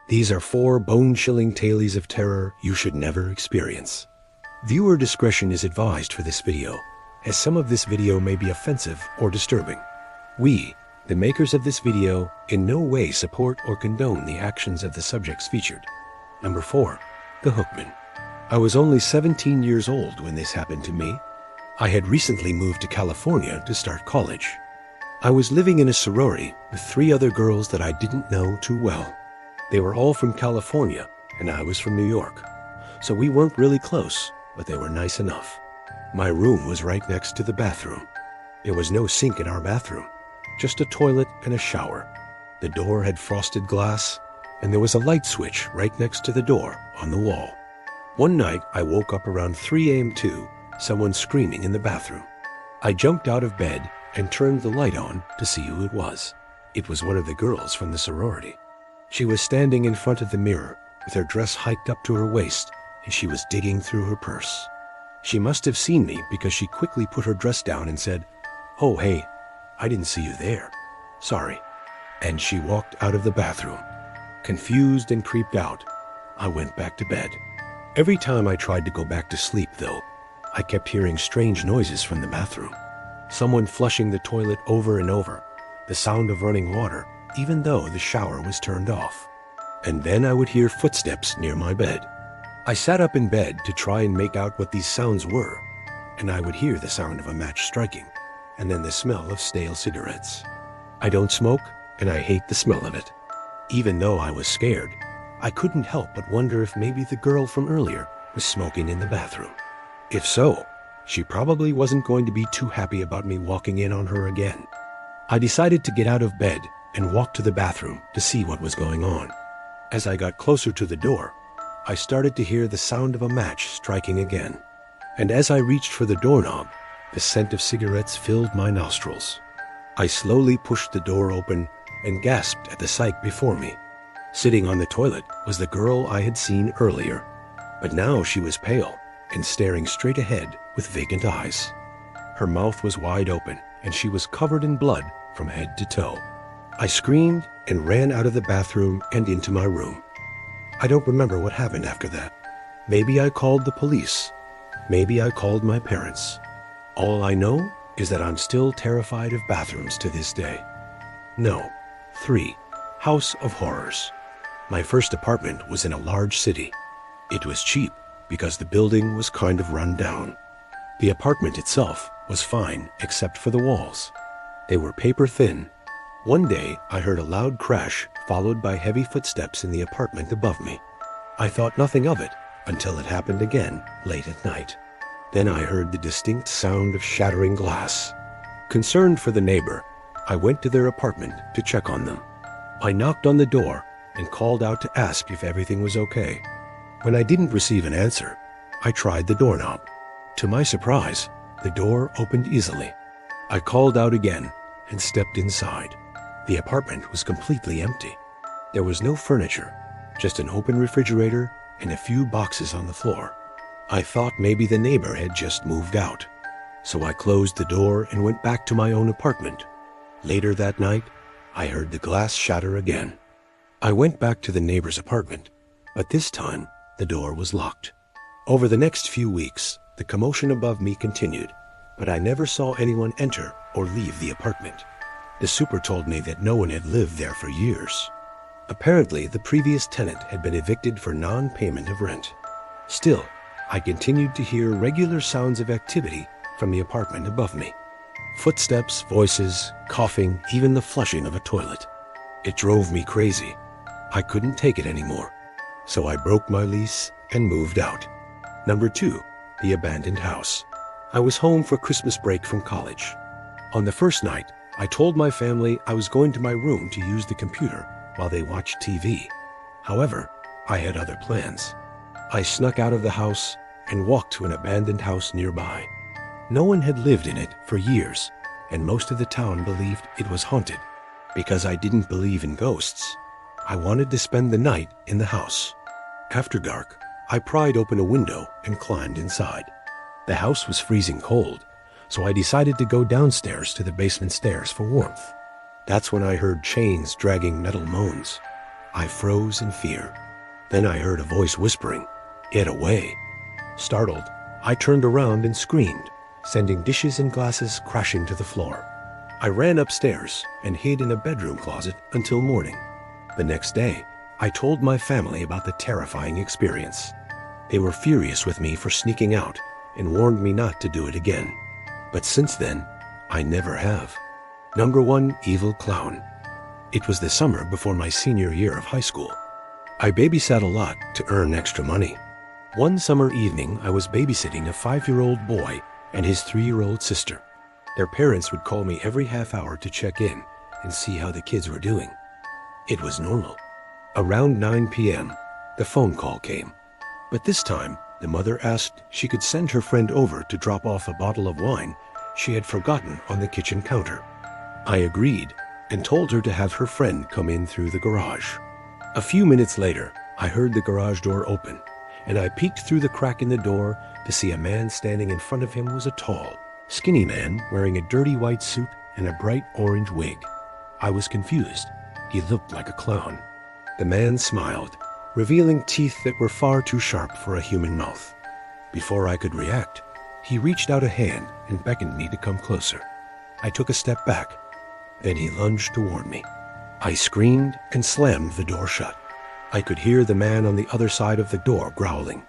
These are 4 bone-chilling tales of terror you should never experience. Viewer discretion is advised for this video, as some of this video may be offensive or disturbing. We, the makers of this video, in no way support or condone the actions of the subjects featured. Number 4. The Hookman. I was only 17 years old when this happened to me. I had recently moved to California to start college. I was living in a sorority with 3 other girls that I didn't know too well. They were all from California, and I was from New York. So we weren't really close, but they were nice enough. My room was right next to the bathroom. There was no sink in our bathroom, just a toilet and a shower. The door had frosted glass, and there was a light switch right next to the door on the wall. One night, I woke up around 3 a.m. to someone screaming in the bathroom. I jumped out of bed and turned the light on to see who it was. It was one of the girls from the sorority. She was standing in front of the mirror with her dress hiked up to her waist, and she was digging through her purse. She must have seen me because she quickly put her dress down and said, "Oh, hey, I didn't see you there. Sorry." And she walked out of the bathroom. Confused and creeped out, I went back to bed. Every time I tried to go back to sleep, though, I kept hearing strange noises from the bathroom. Someone flushing the toilet over and over, the sound of running water, even though the shower was turned off. And then I would hear footsteps near my bed. I sat up in bed to try and make out what these sounds were, and I would hear the sound of a match striking, and then the smell of stale cigarettes. I don't smoke, and I hate the smell of it. Even though I was scared, I couldn't help but wonder if maybe the girl from earlier was smoking in the bathroom. If so, she probably wasn't going to be too happy about me walking in on her again. I decided to get out of bed and walk to the bathroom to see what was going on. As I got closer to the door, I started to hear the sound of a match striking again. And as I reached for the doorknob, the scent of cigarettes filled my nostrils. I slowly pushed the door open and gasped at the sight before me. Sitting on the toilet was the girl I had seen earlier, but now she was pale and staring straight ahead with vacant eyes. Her mouth was wide open, and she was covered in blood from head to toe. I screamed and ran out of the bathroom and into my room. I don't remember what happened after that. Maybe I called the police. Maybe I called my parents. All I know is that I'm still terrified of bathrooms to this day. No. 3. House of Horrors. My first apartment was in a large city. It was cheap because the building was kind of run down. The apartment itself was fine except for the walls. They were paper thin. One day, I heard a loud crash followed by heavy footsteps in the apartment above me. I thought nothing of it until it happened again late at night. Then I heard the distinct sound of shattering glass. Concerned for the neighbor, I went to their apartment to check on them. I knocked on the door and called out to ask if everything was okay. When I didn't receive an answer, I tried the doorknob. To my surprise, the door opened easily. I called out again and stepped inside. The apartment was completely empty. There was no furniture, just an open refrigerator and a few boxes on the floor. I thought maybe the neighbor had just moved out. So I closed the door and went back to my own apartment. Later that night, I heard the glass shatter again. I went back to the neighbor's apartment, but this time the door was locked. Over the next few weeks, the commotion above me continued, but I never saw anyone enter or leave the apartment. The super told me that no one had lived there for years. Apparently, the previous tenant had been evicted for non-payment of rent. Still, I continued to hear regular sounds of activity from the apartment above me. Footsteps, voices, coughing, even the flushing of a toilet. It drove me crazy. I couldn't take it anymore. So I broke my lease and moved out. Number 2, the abandoned house. I was home for Christmas break from college. On the first night, I told my family I was going to my room to use the computer while they watched TV. However, I had other plans. I snuck out of the house and walked to an abandoned house nearby. No one had lived in it for years, and most of the town believed it was haunted. Because I didn't believe in ghosts, I wanted to spend the night in the house. After dark, I pried open a window and climbed inside. The house was freezing cold, so I decided to go downstairs to the basement stairs for warmth. That's when I heard chains dragging metal moans. I froze in fear. Then I heard a voice whispering, "Get away." Startled, I turned around and screamed, sending dishes and glasses crashing to the floor. I ran upstairs and hid in a bedroom closet until morning. The next day, I told my family about the terrifying experience. They were furious with me for sneaking out and warned me not to do it again. But since then, I never have. Number 1 evil clown. It was the summer before my senior year of high school. I babysat a lot to earn extra money. One summer evening, I was babysitting a 5-year-old boy and his 3-year-old sister. Their parents would call me every half hour to check in and see how the kids were doing. It was normal. Around 9 p.m., the phone call came. But this time, the mother asked she could send her friend over to drop off a bottle of wine she had forgotten on the kitchen counter. I agreed and told her to have her friend come in through the garage. A few minutes later, I heard the garage door open, and I peeked through the crack in the door to see a man standing in front of him was a tall, skinny man wearing a dirty white suit and a bright orange wig. I was confused. He looked like a clown. The man smiled, revealing teeth that were far too sharp for a human mouth. Before I could react, he reached out a hand and beckoned me to come closer. I took a step back. Then he lunged toward me. I screamed and slammed the door shut. I could hear the man on the other side of the door growling.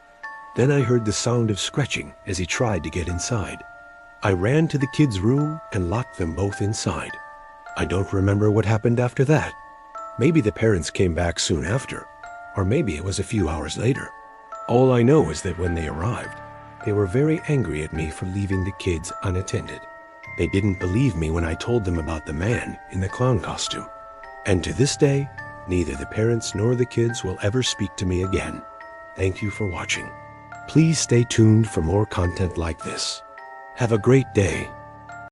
Then I heard the sound of scratching as he tried to get inside. I ran to the kids' room and locked them both inside. I don't remember what happened after that. Maybe the parents came back soon after, or maybe it was a few hours later. All I know is that when they arrived, they were very angry at me for leaving the kids unattended. They didn't believe me when I told them about the man in the clown costume. And to this day, neither the parents nor the kids will ever speak to me again. Thank you for watching. Please stay tuned for more content like this. Have a great day.